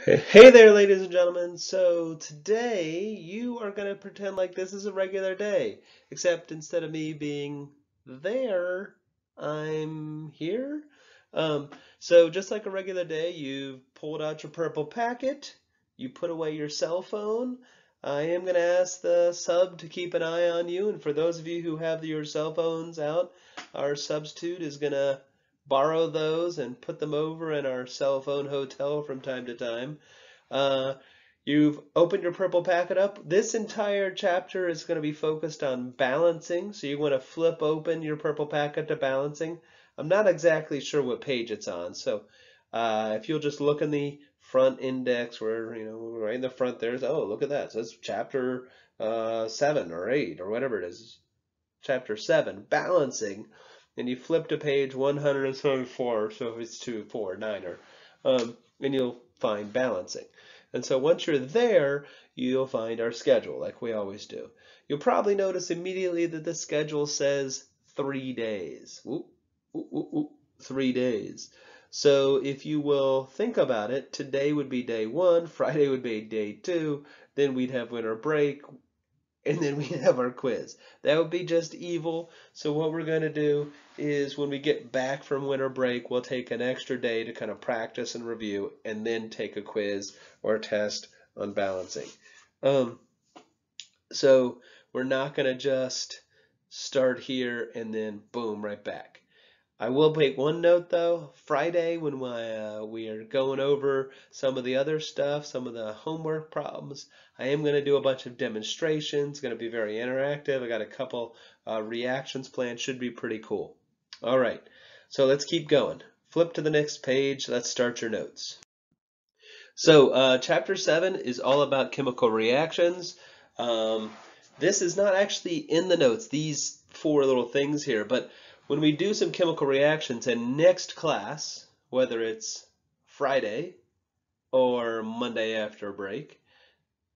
Hey there, ladies and gentlemen. So today you are going to pretend like this is a regular day, except instead of me being there, I'm here. So just like a regular day, you've pulled out your purple packet, you put away your cell phone. I am going to ask the sub to keep an eye on you, and for those of you who have your cell phones out, our substitute is going to borrow those and put them over in our cell phone hotel from time to time. Uh, you've opened your purple packet up. This entire chapter is going to be focused on balancing, so you want to flip open your purple packet to balancing. I'm not exactly sure what page it's on, so if you'll just look in the front index where, right in the front there's, oh, look at that. So it's chapter 7 or 8 or whatever it is. Chapter 7, balancing. And you flip to page 174, so if it's 2, 4, 9, and you'll find balancing. And so once you're there, you'll find our schedule, like we always do. You'll probably notice immediately that the schedule says 3 days. Ooh, ooh, ooh, ooh, 3 days. So if you will think about it, today would be day 1, Friday would be day 2, then we'd have winter break, and then we have our quiz. That would be just evil. So what we're going to do is when we get back from winter break, we'll take an extra day to kind of practice and review, and then take a quiz or a test on balancing. So we're not going to just start here and then boom, right back. I will make one note though. Friday, when we are going over some of the other stuff, some of the homework problems, I am going to do a bunch of demonstrations. It's going to be very interactive. I got a couple reactions planned. Should be pretty cool. All right, so let's keep going. Flip to the next page. Let's start your notes. So chapter 7 is all about chemical reactions. This is not actually in the notes, these 4 little things here, but when we do some chemical reactions in next class, whether it's Friday or Monday after break,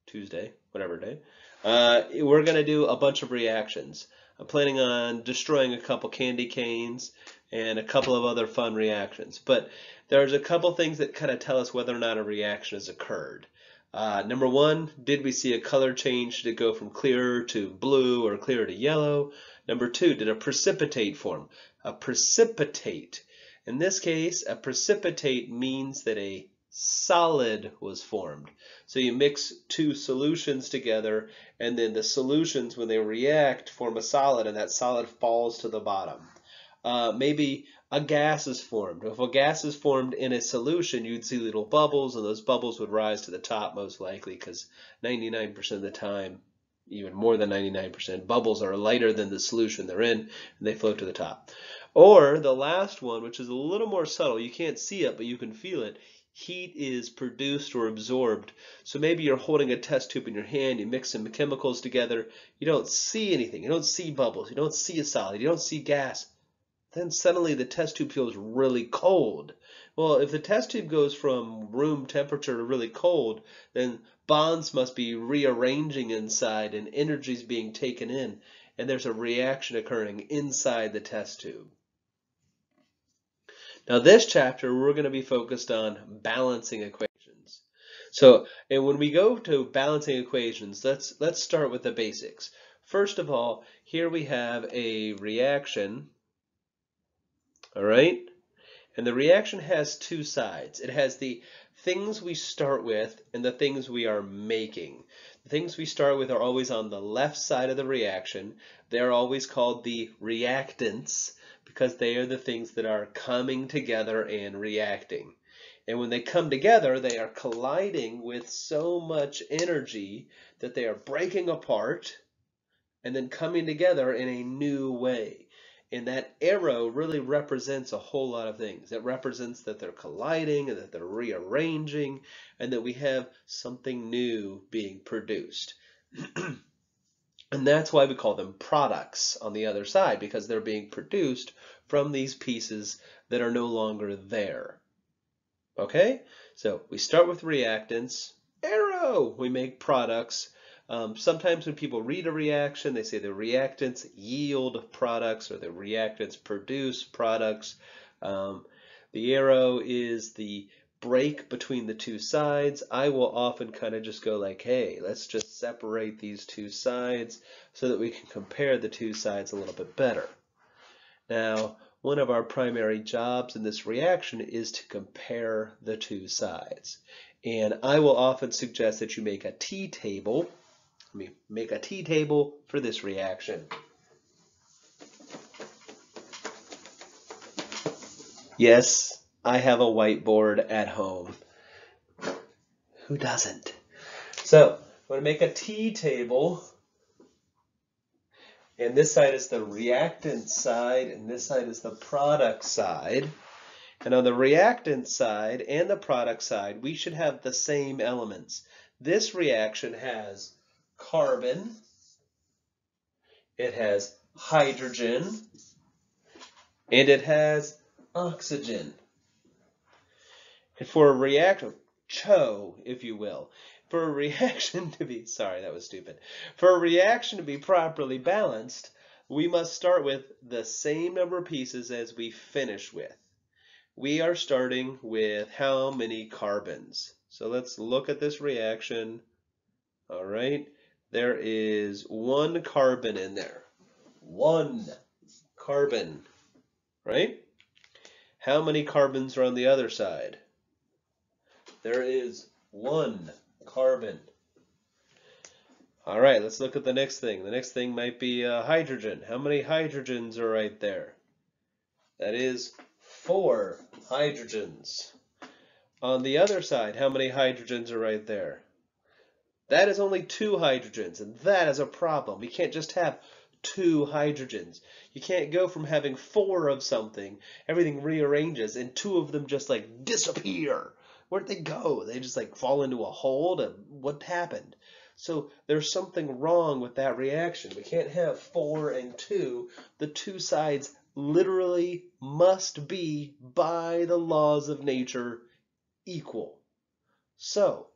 Tuesday, whatever day, we're going to do a bunch of reactions. I'm planning on destroying a couple candy canes and a couple of other fun reactions. But there's a couple things that kind of tell us whether or not a reaction has occurred. Number 1, did we see a color change? Did it go from clear to blue or clear to yellow? Number 2, did a precipitate form? A precipitate. In this case, a precipitate means that a solid was formed. So you mix 2 solutions together, and then the solutions, when they react, form a solid, and that solid falls to the bottom. Maybe a gas is formed. If a gas is formed in a solution, you'd see little bubbles, and those bubbles would rise to the top most likely, because 99% of the time, even more than 99%, bubbles are lighter than the solution they're in, and they float to the top. Or the last one, which is a little more subtle, you can't see it, but you can feel it. Heat is produced or absorbed. So maybe you're holding a test tube in your hand, you mix some chemicals together, you don't see anything, you don't see bubbles, you don't see a solid, you don't see gas. Then suddenly the test tube feels really cold. Well, if the test tube goes from room temperature to really cold, then bonds must be rearranging inside and energy is being taken in, and there's a reaction occurring inside the test tube. Now this chapter, we're going to be focused on balancing equations. So, and when we go to balancing equations, let's start with the basics. First of all, here we have a reaction. All right? And the reaction has 2 sides. It has the things we start with and the things we are making. The things we start with are always on the left side of the reaction. They're always called the reactants because they are the things that are coming together and reacting. And when they come together, they are colliding with so much energy that they are breaking apart and then coming together in a new way. And that arrow really represents a whole lot of things. It represents that they're colliding and that they're rearranging and that we have something new being produced. And that's why we call them products on the other side, because they're being produced from these pieces that are no longer there. Okay? So we start with reactants, arrow, we make products. Sometimes when people read a reaction, they say the reactants yield products or the reactants produce products. The arrow is the break between the two sides, I will often kind of just go like, hey, let's just separate these two sides so that we can compare the two sides a little bit better. Now, one of our primary jobs in this reaction is to compare the two sides. And I will often suggest that you make a t-table. Let me make a t-table for this reaction. Yes, I have a whiteboard at home. Who doesn't? So, I'm going to make a t-table. And this side is the reactant side, and this side is the product side. And on the reactant side and the product side, we should have the same elements. This reaction has carbon, it has hydrogen, and it has oxygen. And for a reaction, CHO, if you will, for a reaction to be, sorry, that was stupid. For a reaction to be properly balanced, we must start with the same number of pieces as we finish with. We are starting with how many carbons? So let's look at this reaction. All right, there is 1 carbon in there. 1 carbon, right? How many carbons are on the other side? There is 1 carbon. All right, let's look at the next thing. The next thing might be hydrogen. How many hydrogens are right there? That is 4 hydrogens. On the other side, how many hydrogens are right there? That is only 2 hydrogens, and that is a problem. We can't just have 2 hydrogens. You can't go from having 4 of something, everything rearranges, and 2 of them just like disappear. Where'd they go? They just like fall into a hole? What happened? So there's something wrong with that reaction. We can't have 4 and 2. The two sides literally must be, by the laws of nature, equal. So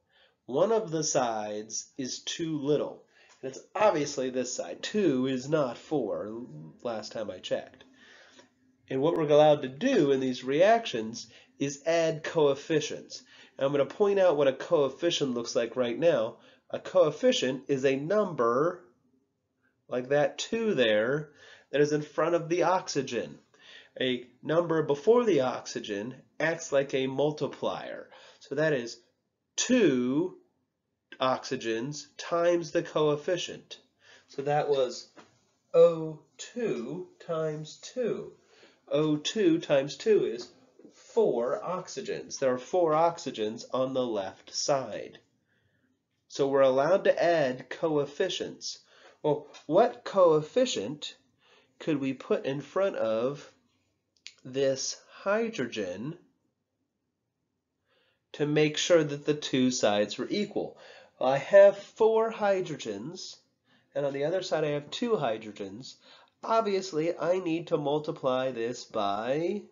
one of the sides is too little. And it's obviously this side. 2 is not 4, last time I checked. And what we're allowed to do in these reactions is add coefficients. And I'm going to point out what a coefficient looks like right now. A coefficient is a number, like that 2 there, that is in front of the oxygen. A number before the oxygen acts like a multiplier. So that is 2 oxygens times the coefficient. So that was O2 times 2. O2 times 2 is 4 oxygens. There are 4 oxygens on the left side. So we're allowed to add coefficients. Well, what coefficient could we put in front of this hydrogen to make sure that the two sides were equal? Well, I have 4 hydrogens, and on the other side I have 2 hydrogens. Obviously, I need to multiply this by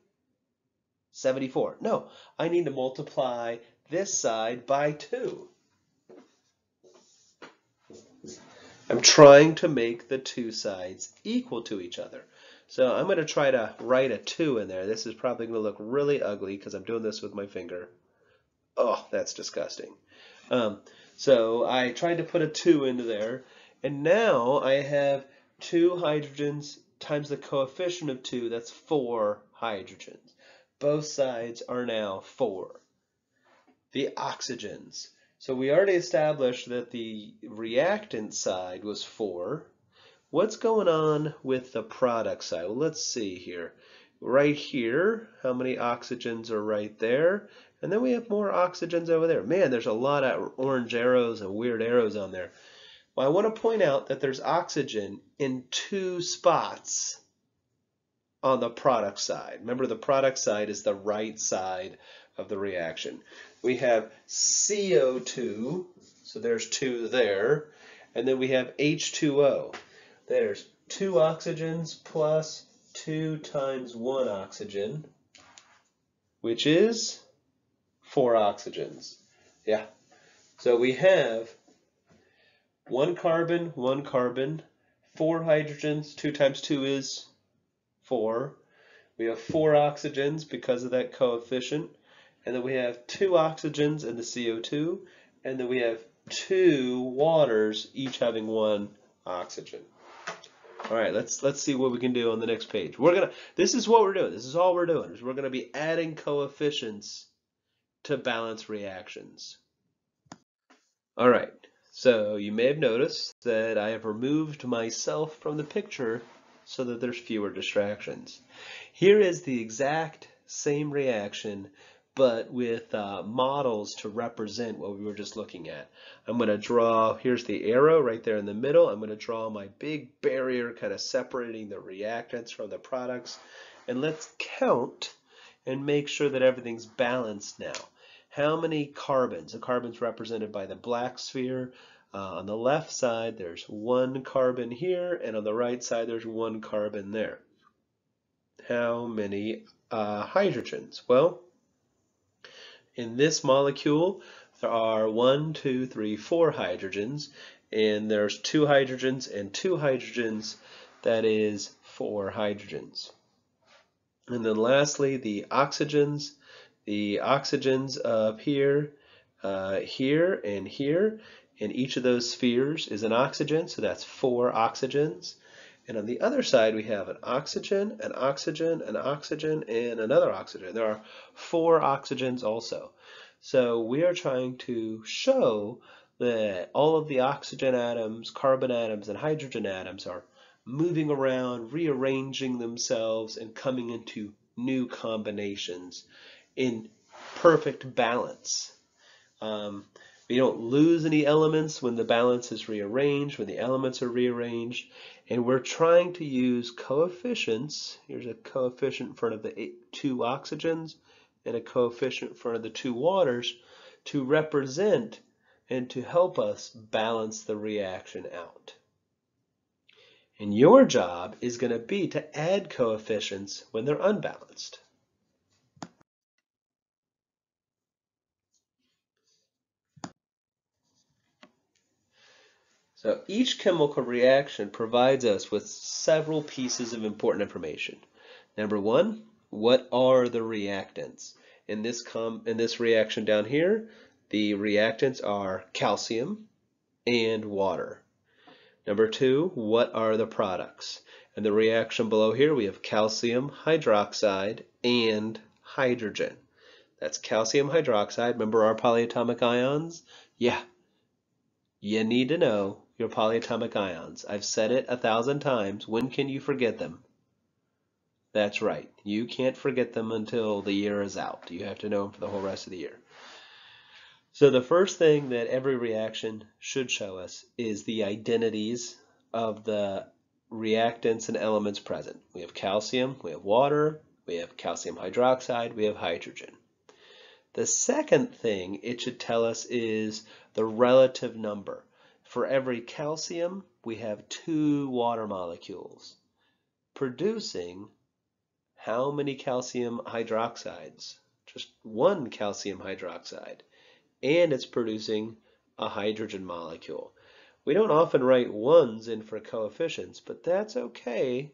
74. No, I need to multiply this side by 2. I'm trying to make the two sides equal to each other. So I'm going to try to write a 2 in there. This is probably going to look really ugly because I'm doing this with my finger. Oh, that's disgusting. So I tried to put a 2 into there, and now I have 2 hydrogens times the coefficient of 2. That's 4 hydrogens. Both sides are now 4. The oxygens. So we already established that the reactant side was 4. What's going on with the product side? Well, let's see here. Right here, how many oxygens are right there? And then we have more oxygens over there. Man, there's a lot of orange arrows and weird arrows on there. Well, I want to point out that there's oxygen in 2 spots on the product side. Remember, the product side is the right side of the reaction. We have CO2, so there's 2 there, and then we have H2O. There's 2 oxygens plus 2 times 1 oxygen, which is 4 oxygens. Yeah. So we have 1 carbon, 1 carbon, 4 hydrogens, 2 times 2 is 4. We have 4 oxygens because of that coefficient, and then we have 2 oxygens in the CO2, and then we have 2 waters, each having 1 oxygen. All right, let's see what we can do on the next page. This is what we're doing. This is all we're doing. Is we're gonna be adding coefficients to balance reactions. All right, so you may have noticed that I have removed myself from the picture so that there's fewer distractions. Here is the exact same reaction, but with models to represent what we were just looking at. I'm going to draw, here's the arrow right there in the middle. I'm going to draw my big barrier kind of separating the reactants from the products. And let's count and make sure that everything's balanced now. How many carbons? The carbon's represented by the black sphere. On the left side, there's 1 carbon here, and on the right side, there's 1 carbon there. How many hydrogens? Well, in this molecule, there are 1, 2, 3, 4 hydrogens, and there's 2 hydrogens and 2 hydrogens. That is 4 hydrogens. And then lastly, the oxygens. The oxygens up here, here, and here. And each of those spheres is an oxygen, so that's 4 oxygens. And on the other side, we have an oxygen, an oxygen, an oxygen, and another oxygen. There are 4 oxygens also. So we are trying to show that all of the oxygen atoms, carbon atoms, and hydrogen atoms are moving around, rearranging themselves, and coming into new combinations in perfect balance. We don't lose any elements when the balance is rearranged, when the elements are rearranged, and we're trying to use coefficients. Here's a coefficient in front of the 2 oxygens and a coefficient in front of the 2 waters to represent and to help us balance the reaction out. And your job is going to be to add coefficients when they're unbalanced. So each chemical reaction provides us with several pieces of important information. Number 1, what are the reactants? In this reaction down here, the reactants are calcium and water. Number 2, what are the products? In the reaction below here, we have calcium hydroxide and hydrogen. That's calcium hydroxide. Remember our polyatomic ions? Yeah. You need to know your polyatomic ions. I've said it 1,000 times. When can you forget them? That's right. You can't forget them until the year is out. You have to know them for the whole rest of the year. So the first thing that every reaction should show us is the identities of the reactants and elements present. We have calcium, we have water, we have calcium hydroxide, we have hydrogen. The second thing it should tell us is the relative number. For every calcium, we have 2 water molecules, producing how many calcium hydroxides? Just 1 calcium hydroxide. And it's producing a hydrogen molecule. We don't often write 1s in for coefficients, but that's okay.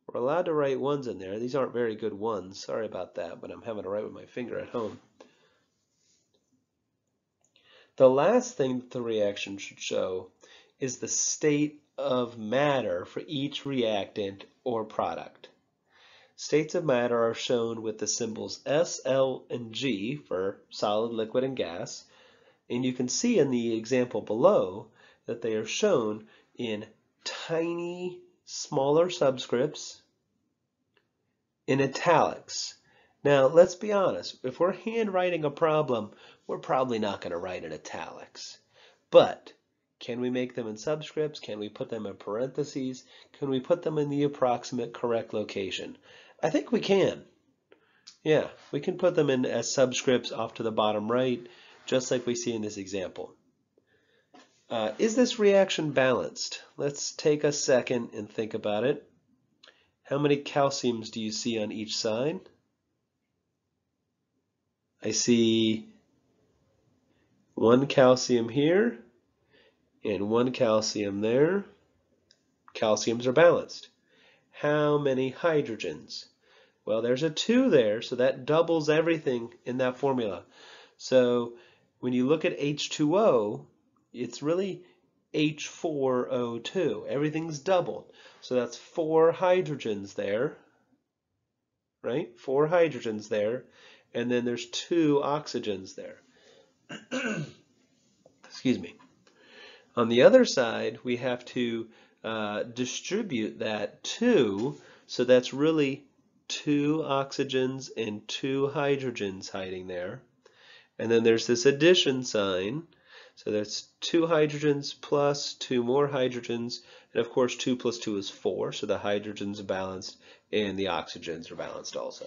We're allowed to write 1s in there. These aren't very good 1s. Sorry about that, but I'm having to write with my finger at home. The last thing that the reaction should show is the state of matter for each reactant or product. States of matter are shown with the symbols S, L, and G for solid, liquid, and gas. And you can see in the example below that they are shown in tiny, smaller subscripts in italics. Now, let's be honest. If we're handwriting a problem, we're probably not going to write in italics. But can we make them in subscripts? Can we put them in parentheses? Can we put them in the approximate correct location? I think we can. Yeah, we can put them in as subscripts off to the bottom right, just like we see in this example. Is this reaction balanced? Let's take a second and think about it. How many calciums do you see on each side? I see 1 calcium here and 1 calcium there. Calciums are balanced. How many hydrogens? Well, there's a 2 there, so that doubles everything in that formula. So when you look at H2O, it's really H4O2. Everything's doubled. So that's 4 hydrogens there, right? 4 hydrogens there, and then there's 2 oxygens there. Excuse me. On the other side, we have to distribute that 2, so that's really 2 oxygens and 2 hydrogens hiding there. And then there's this addition sign, so that's 2 hydrogens plus 2 more hydrogens, and of course 2 plus 2 is 4, so the hydrogens are balanced and the oxygens are balanced also.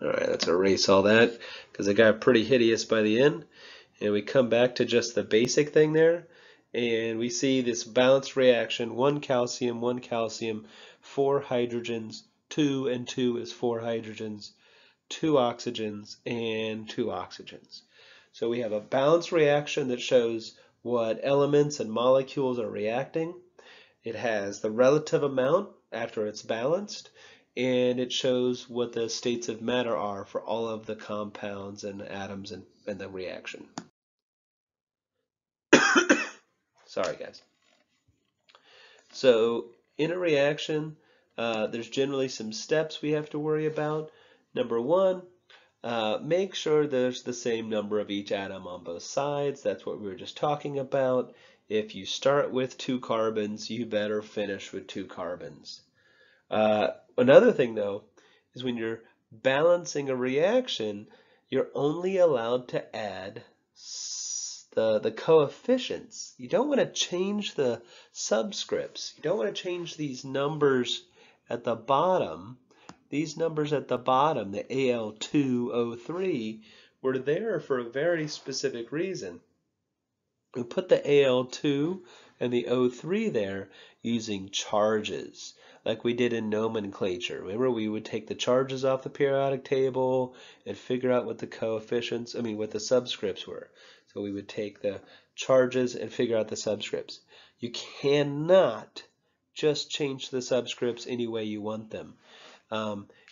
Alright, let's erase all that because it got pretty hideous by the end. And we come back to just the basic thing there, and we see this balanced reaction, 1 calcium, 4 hydrogens, 2 and 2 is 4 hydrogens, 2 oxygens, and 2 oxygens. So we have a balanced reaction that shows what elements and molecules are reacting. It has the relative amount after it's balanced, and it shows what the states of matter are for all of the compounds and atoms in the reaction. Sorry, guys. So in a reaction, there's generally some steps we have to worry about. Number 1, make sure there's the same number of each atom on both sides. That's what we were just talking about. If you start with 2 carbons, you better finish with 2 carbons. Another thing, though, is when you're balancing a reaction, you're only allowed to add the coefficients. You don't want to change the subscripts. You don't want to change these numbers at the bottom. These numbers at the bottom, the Al2O3, were there for a very specific reason. We put the Al2 and the O3 there using charges, like we did in nomenclature. Remember, we would take the charges off the periodic table and figure out what the coefficients, what the subscripts were. So we would take the charges and figure out the subscripts. You cannot just change the subscripts any way you want them.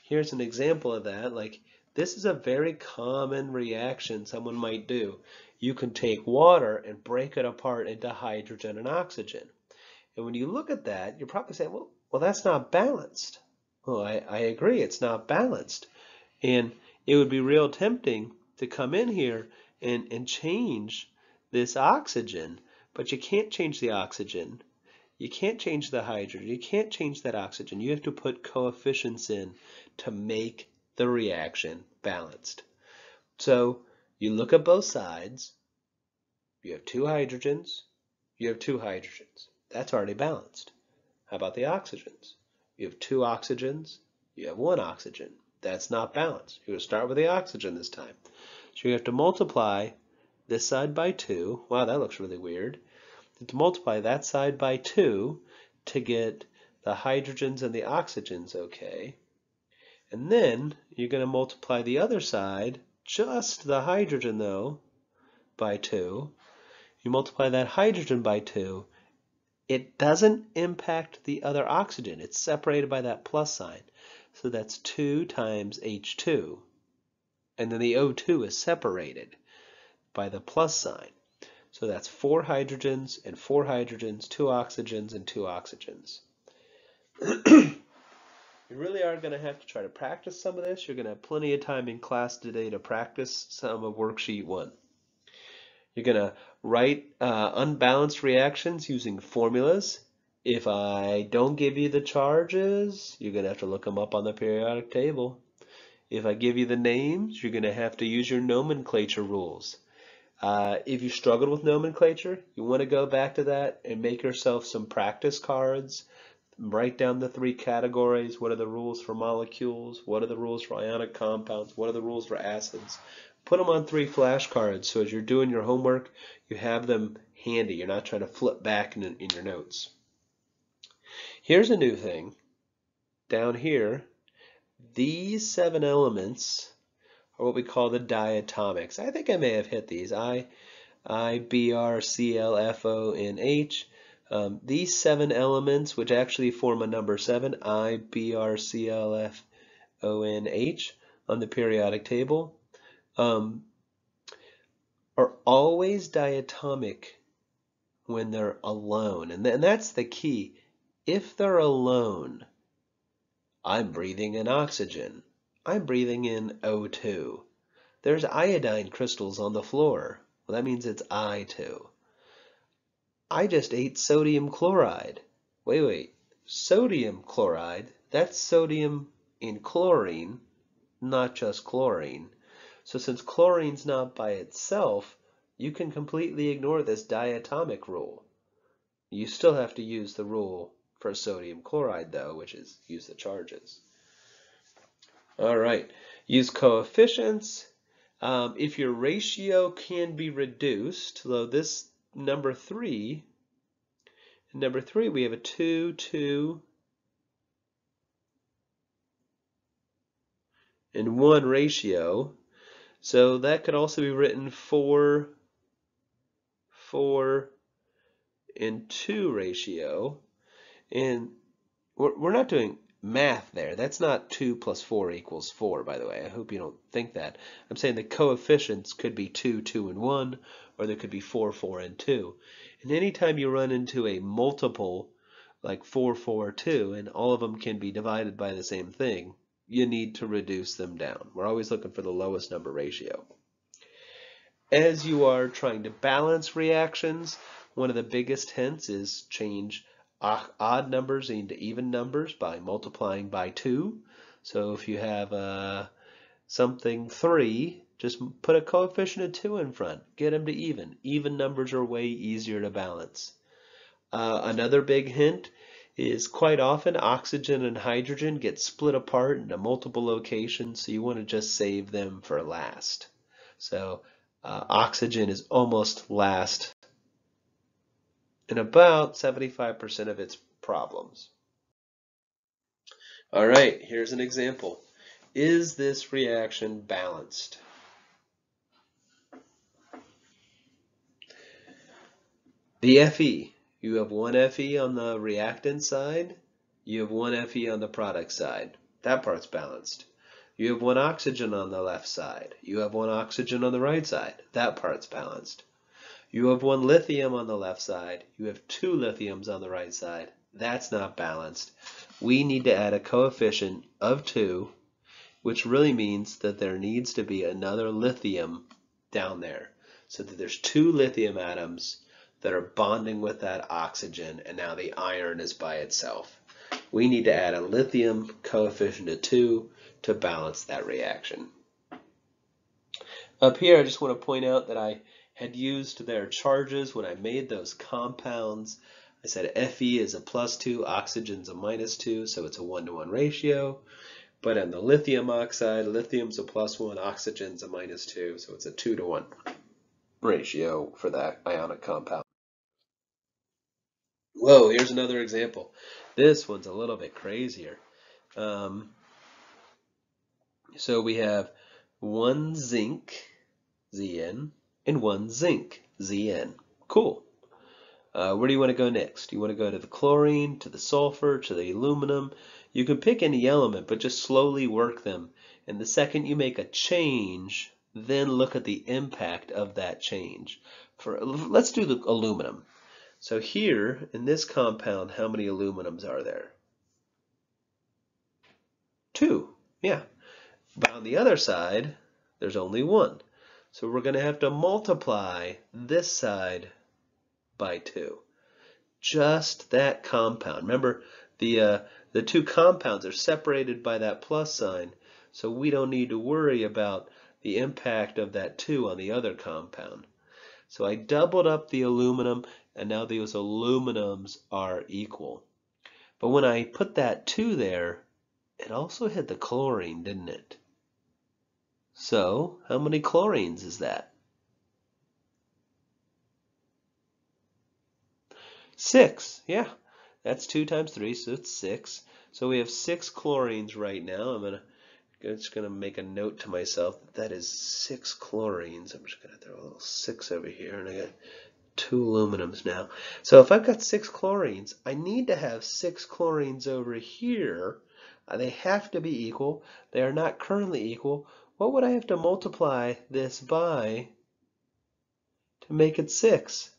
Here's an example of that. Like, this is a very common reaction someone might do. You can take water and break it apart into hydrogen and oxygen. And when you look at that, you're probably saying, well, that's not balanced. Well, I agree, it's not balanced. And it would be real tempting to come in here and change this oxygen, but you can't change the oxygen. You can't change the hydrogen. You can't change that oxygen. You have to put coefficients in to make the reaction balanced. So you look at both sides. You have 2 hydrogens. You have 2 hydrogens. That's already balanced. How about the oxygens? You have 2 oxygens. You have 1 oxygen. That's not balanced. You're going to start with the oxygen this time. So you have to multiply this side by 2. Wow, that looks really weird. To multiply that side by 2 to get the hydrogens and the oxygens okay. And then you're going to multiply the other side, just the hydrogen though, by 2. You multiply that hydrogen by 2. It doesn't impact the other oxygen. It's separated by that plus sign. So that's 2 times H2. And then the O2 is separated by the plus sign. So that's 4 hydrogens and 4 hydrogens, 2 oxygens and 2 oxygens. You really are going to have to try to practice some of this. You're going to have plenty of time in class today to practice some of worksheet 1. You're going to write unbalanced reactions using formulas. If I don't give you the charges, you're going to have to look them up on the periodic table. If I give you the names, you're going to have to use your nomenclature rules. If you struggled with nomenclature, you want to go back to that and make yourself some practice cards. Write down the 3 categories. What are the rules for molecules? What are the rules for ionic compounds? What are the rules for acids? Put them on 3 flashcards so as you're doing your homework, you have them handy. You're not trying to flip back in your notes. Here's a new thing. Down here, these 7 elements are what we call the diatomics. I think I may have hit these. I, B, R, C, L, F, O, N, H. These 7 elements, which actually form a number 7, I, B, R, C, L, F, O, N, H, on the periodic table, are always diatomic when they're alone. And that's the key. If they're alone, I'm breathing in oxygen. I'm breathing in O2. There's iodine crystals on the floor. Well, that means it's I2. I just ate sodium chloride. Wait. Sodium chloride, that's sodium in chlorine, not just chlorine. So since chlorine's not by itself, you can completely ignore this diatomic rule. You still have to use the rule for sodium chloride, though, which is use the charges. All right, use coefficients. If your ratio can be reduced, though this number 3, we have a 2, 2, and 1 ratio. So that could also be written 4, 4, and 2 ratio. And we're not doing math there. That's not 2 plus 4 equals 4, by the way. I hope you don't think that. I'm saying the coefficients could be 2, 2, and 1, or there could be 4, 4, and 2. And anytime you run into a multiple like 4, 4, 2, and all of them can be divided by the same thing, you need to reduce them down. We're always looking for the lowest number ratio. As you are trying to balance reactions, one of the biggest hints is change odd numbers into even numbers by multiplying by 2. So if you have something 3, just put a coefficient of 2 in front. Get them to even. Even numbers are way easier to balance. Another big hint is quite often oxygen and hydrogen get split apart into multiple locations, so you want to just save them for last. So oxygen is almost last in about 75% of its problems. All right, here's an example. Is this reaction balanced? The Fe, you have 1 Fe on the reactant side, you have 1 Fe on the product side. That part's balanced. You have 1 oxygen on the left side, you have 1 oxygen on the right side. That part's balanced. You have 1 lithium on the left side, you have 2 lithiums on the right side. That's not balanced. We need to add a coefficient of 2, which really means that there needs to be another lithium down there, so that there's 2 lithium atoms that are bonding with that oxygen, and now the iron is by itself. We need to add a lithium coefficient of 2 to balance that reaction. Up here, I just want to point out that I had used their charges when I made those compounds. I said Fe is a +2, oxygen's a -2, so it's a 1-to-1 ratio. But on the lithium oxide, lithium's a +1, oxygen's a -2, so it's a 2-to-1 ratio for that ionic compound. Whoa, here's another example. This one's a little bit crazier. So we have 1 zinc, Zn, and 1 zinc, Zn. Cool. Where do you want to go next? You want to go to the chlorine, to the sulfur, to the aluminum. You can pick any element, but just slowly work them. And the second you make a change, then look at the impact of that change. Let's do the aluminum. So here, in this compound, how many aluminums are there? 2, yeah. But on the other side, there's only 1. So we're going to have to multiply this side by 2. Just that compound. Remember, the 2 compounds are separated by that plus sign, so we don't need to worry about the impact of that 2 on the other compound. So I doubled up the aluminum, and now those aluminums are equal. But when I put that 2 there, it also hit the chlorine, didn't it? So how many chlorines is that? 6, yeah. That's 2 times 3, so it's 6. So we have 6 chlorines right now. I'm just gonna make a note to myself that is 6 chlorines. I'm just gonna throw a little 6 over here, and I got 2 aluminums now. So if I've got 6 chlorines, I need to have 6 chlorines over here. They have to be equal. They are not currently equal. What would I have to multiply this by to make it 6?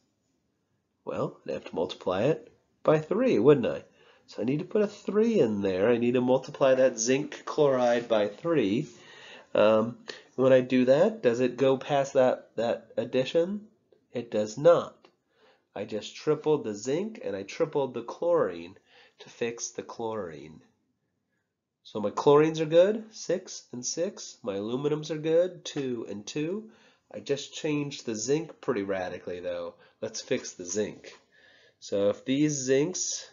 Well, I'd have to multiply it by 3, wouldn't I? So I need to put a 3 in there. I need to multiply that zinc chloride by 3. When I do that, does it go past that addition? It does not. I just tripled the zinc and I tripled the chlorine to fix the chlorine. So my chlorines are good, 6 and 6. My aluminums are good, 2 and 2. I just changed the zinc pretty radically though. Let's fix the zinc. So if these zincs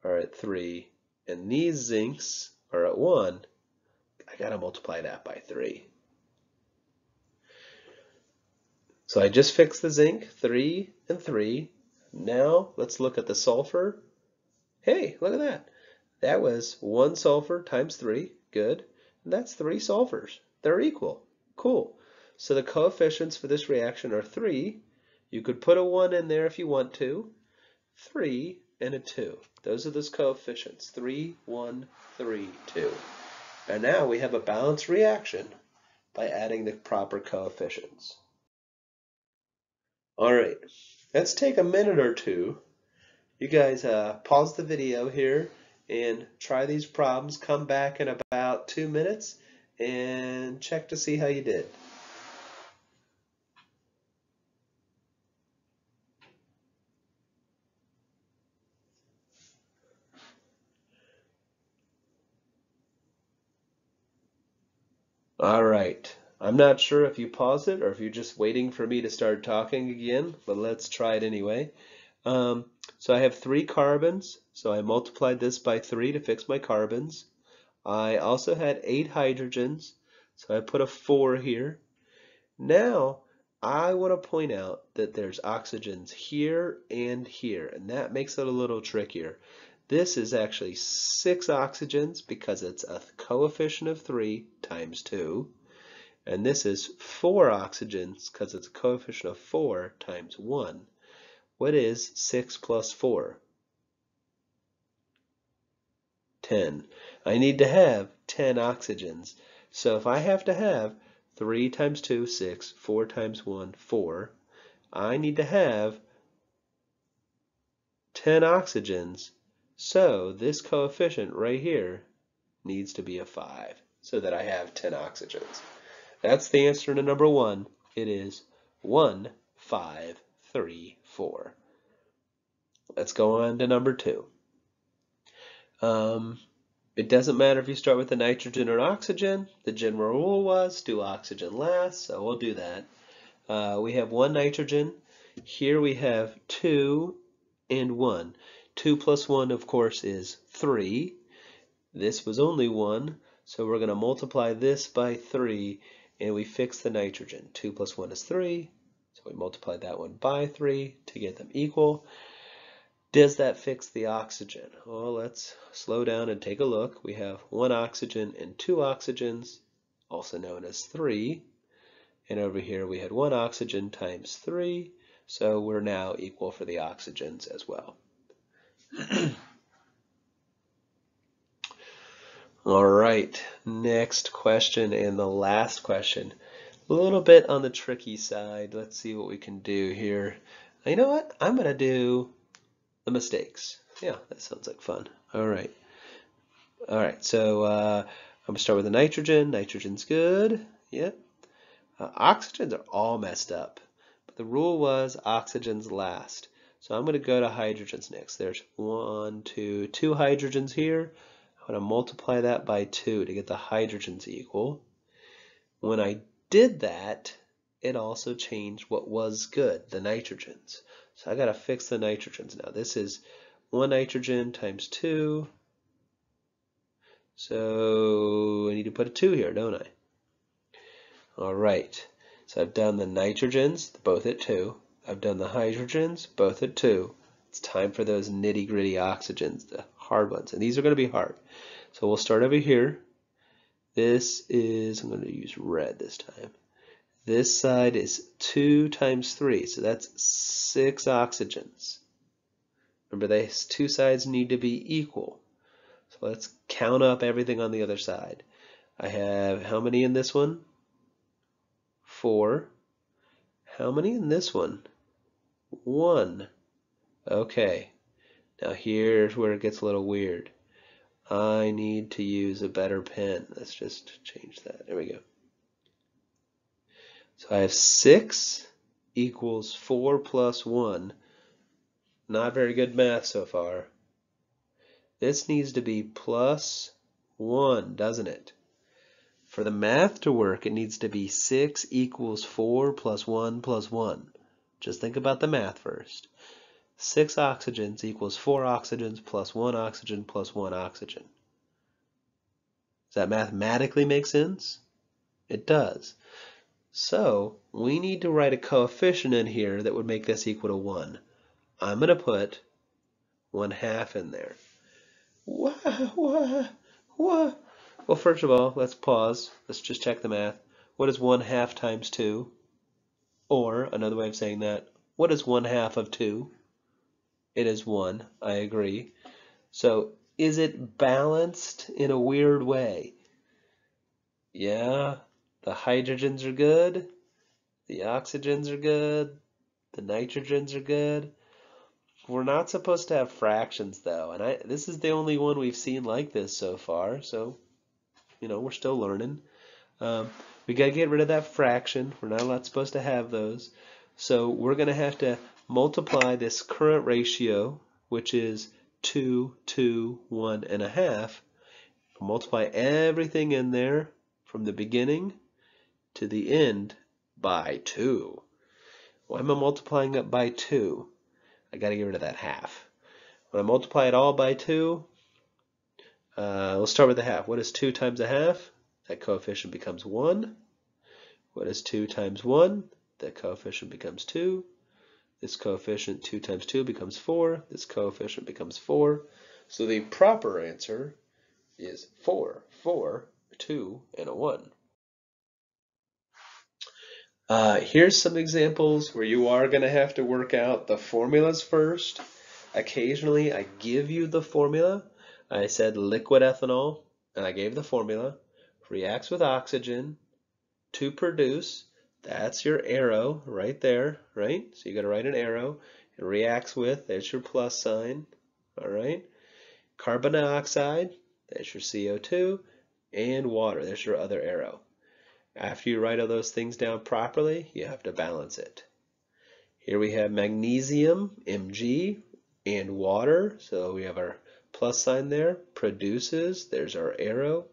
are at 3 and these zincs are at 1, I gotta multiply that by 3. So I just fixed the zinc, 3 and 3. Now let's look at the sulfur. Hey, look at that. That was 1 sulfur times 3, good. And that's 3 sulfurs. They're equal. Cool. So the coefficients for this reaction are 3. You could put a 1 in there if you want to. 3 and a 2. Those are those coefficients. 3, 1, 3, 2. And now we have a balanced reaction by adding the proper coefficients. All right, let's take a minute or two. You guys pause the video here and try these problems. Come back in about 2 minutes and check to see how you did. All right, I'm not sure if you paused it or if you're just waiting for me to start talking again, but let's try it anyway. So I have 3 carbons, so I multiplied this by 3 to fix my carbons. I also had 8 hydrogens, so I put a 4 here. Now I want to point out that there's oxygens here and here, and that makes it a little trickier. This is actually 6 oxygens because it's a coefficient of 3 times 2. And this is 4 oxygens because it's a coefficient of 4 times 1. What is 6 plus 4? 10. I need to have 10 oxygens. So if I have to have 3 times 2, 6, 4 times 1, 4, I need to have 10 oxygens. So this coefficient right here needs to be a 5 so that I have 10 oxygens. That's the answer to number 1. It is 1, 5, 3, 4. Let's go on to number 2. It doesn't matter if you start with a nitrogen or an oxygen. The general rule was do oxygen last, so we'll do that. We have 1 nitrogen. Here we have 2 and 1. 2 plus 1, of course, is 3. This was only 1, so we're going to multiply this by 3, and we fix the nitrogen. 2 plus 1 is 3, so we multiply that one by 3 to get them equal. Does that fix the oxygen? Well, let's slow down and take a look. We have 1 oxygen and 2 oxygens, also known as 3. And over here we had 1 oxygen times 3, so we're now equal for the oxygens as well. All right, next question and the last question. A little bit on the tricky side. Let's see what we can do here. You know what? I'm going to do the mistakes. Yeah, that sounds like fun. All right. All right, so I'm going to start with the nitrogen. Nitrogen's good. Yep. Oxygens are all messed up. But the rule was oxygens last. So I'm going to go to hydrogens next. There's 1, 2 hydrogens here. I'm going to multiply that by 2 to get the hydrogens equal. When I did that, it also changed what was good, the nitrogens. So I got to fix the nitrogens now. This is 1 nitrogen times 2. So I need to put a 2 here, don't I? All right. So I've done the nitrogens, both at 2. I've done the hydrogens, both at 2. It's time for those nitty-gritty oxygens, the hard ones. And these are going to be hard. So we'll start over here. This is, I'm going to use red this time. This side is 2 times 3, so that's 6 oxygens. Remember, these two sides need to be equal. So let's count up everything on the other side. I have how many in this one? 4. How many in this one? 1. Okay, now here's where it gets a little weird. I need to use a better pen. Let's just change that. There we go. So I have 6 equals 4 plus 1. Not very good math so far. This needs to be plus 1, doesn't it? For the math to work, it needs to be 6 equals 4 plus 1 plus 1. Just think about the math first. 6 oxygens equals 4 oxygens plus 1 oxygen plus 1 oxygen. Does that mathematically make sense? It does. So we need to write a coefficient in here that would make this equal to 1. I'm going to put 1/2 in there. What? Well, first of all, let's pause. Let's just check the math. What is 1/2 times 2? Or, another way of saying that, what is 1/2 of 2? It is 1. I agree. So, is it balanced in a weird way? Yeah, the hydrogens are good, the oxygens are good, the nitrogens are good. We're not supposed to have fractions though, and this is the only one we've seen like this so far, so we're still learning. We got to get rid of that fraction. We're not supposed to have those. So we're going to have to multiply this current ratio, which is 2, 2, 1 1/2. Multiply everything in there from the beginning to the end by 2. Why am I multiplying it by 2? I got to get rid of that half. When I multiply it all by 2, we'll start with the half. What is 2 times a half? That coefficient becomes 1. What is 2 times 1? That coefficient becomes 2. This coefficient, 2 times 2, becomes 4. This coefficient becomes 4. So the proper answer is 4, 4, 2, and a 1. Here's some examples where you are going to have to work out the formulas first. Occasionally, I give you the formula. I said liquid ethanol, and I gave the formula. Reacts with oxygen to produce. That's your arrow right there, right? So you got to write an arrow. It reacts with, there's your plus sign, all right? Carbon dioxide, there's your CO2, and water, there's your other arrow. After you write all those things down properly, you have to balance it. Here we have magnesium, Mg, and water, so we have our plus sign there. Produces, there's our arrow.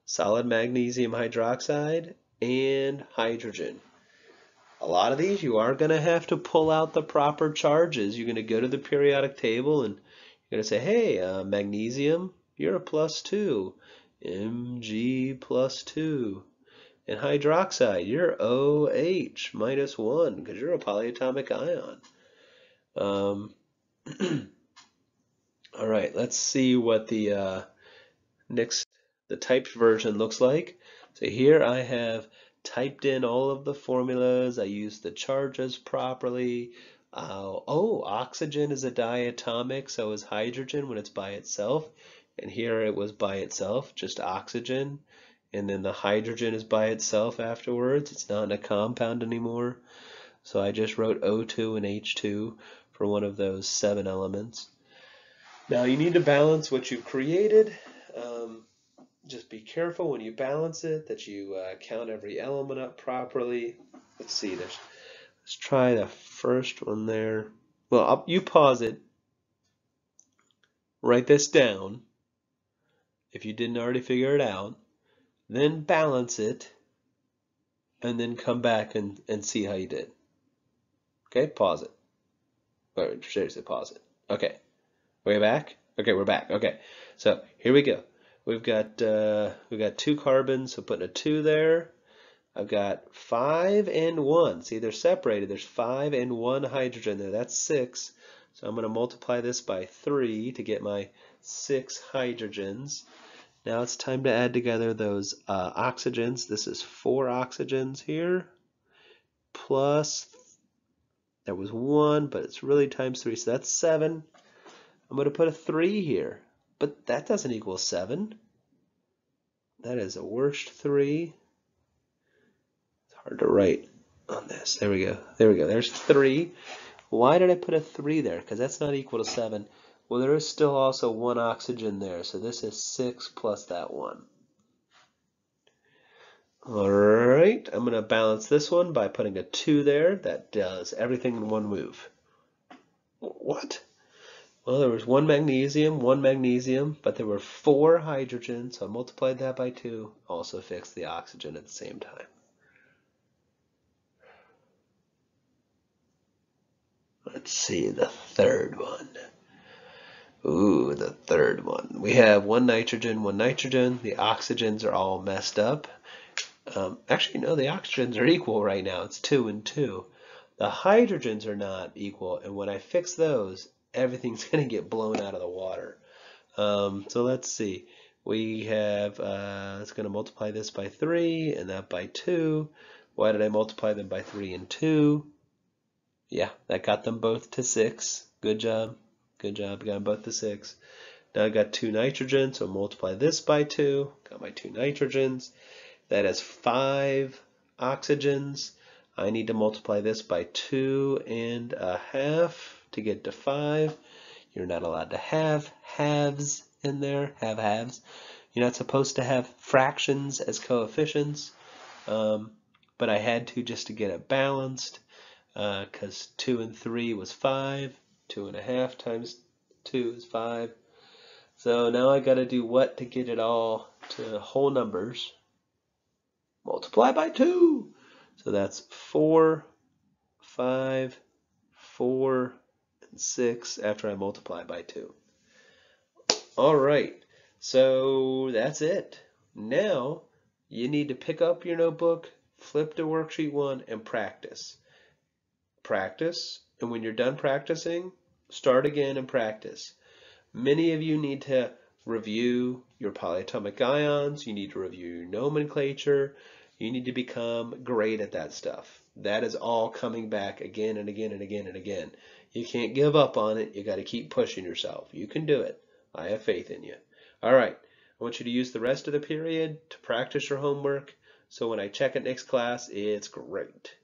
Solid magnesium hydroxide, and hydrogen. A lot of these you are going to have to pull out the proper charges. You're going to go to the periodic table and you're going to say, hey, magnesium, you're a +2. Mg +2. And hydroxide, you're OH -1 because you're a polyatomic ion. All right, let's see what the typed version looks like. So here I have typed in all of the formulas. I used the charges properly. Oxygen is a diatomic, so is hydrogen when it's by itself. And here it was by itself, just oxygen. And then the hydrogen is by itself afterwards. It's not in a compound anymore. So I just wrote O2 and H2 for one of those 7 elements. Now you need to balance what you created. Just be careful when you balance it that you count every element up properly. Let's see, let's try the first one there. Well, you pause it, write this down if you didn't already figure it out, then balance it, and then come back and see how you did. Okay, pause it. Or seriously, pause it. Okay, we're back? Okay, we're back. Okay, so here we go. We've got 2 carbons, so putting a 2 there. I've got 5 and 1. See, they're separated. There's 5 and 1 hydrogen there. That's 6. So I'm going to multiply this by 3 to get my 6 hydrogens. Now it's time to add together those oxygens. This is 4 oxygens here. plus, there was 1, but it's really times 3, so that's 7. I'm going to put a 3 here, but that doesn't equal 7. That is a worst 3. It's hard to write on this. There we go. There we go. There's 3. Why did I put a 3 there? Because that's not equal to 7. Well, there is still also 1 oxygen there, so this is 6 plus that 1. All right, I'm going to balance this one by putting a 2 there. That does everything in one move. What? Well, there was 1 magnesium, but there were 4 hydrogens, so I multiplied that by 2. Also fixed the oxygen at the same time. Let's see the third one. Ooh, the third one. We have 1 nitrogen, 1 nitrogen. The oxygens are all messed up. Actually, no, the oxygens are equal right now. It's 2 and 2. The hydrogens are not equal, and when I fix those, everything's going to get blown out of the water. So let's see. We have, it's going to multiply this by 3 and that by 2. Why did I multiply them by 3 and 2? Yeah, that got them both to 6. Good job. Good job. Got them both to 6. Now I got 2 nitrogens, so multiply this by 2. Got my 2 nitrogens. That is 5 oxygens. I need to multiply this by 2.5 to get to 5. You're not allowed to have halves in there, have halves. You're not supposed to have fractions as coefficients, but I had to just to get it balanced, because 2 and 3 was 5. 2.5 times 2 is 5. So now I got to do what to get it all to whole numbers? Multiply by 2. So that's 4, 5, 4, and 6 after I multiply by 2. All right, so that's it. Now you need to pick up your notebook, flip to worksheet 1, and practice. Practice, and when you're done practicing, start again and practice. Many of you need to review your polyatomic ions, you need to review your nomenclature, you need to become great at that stuff. That is all coming back again and again and again and again. You can't give up on it. You got to keep pushing yourself. You can do it. I have faith in you. All right. I want you to use the rest of the period to practice your homework, so when I check it next class, it's great.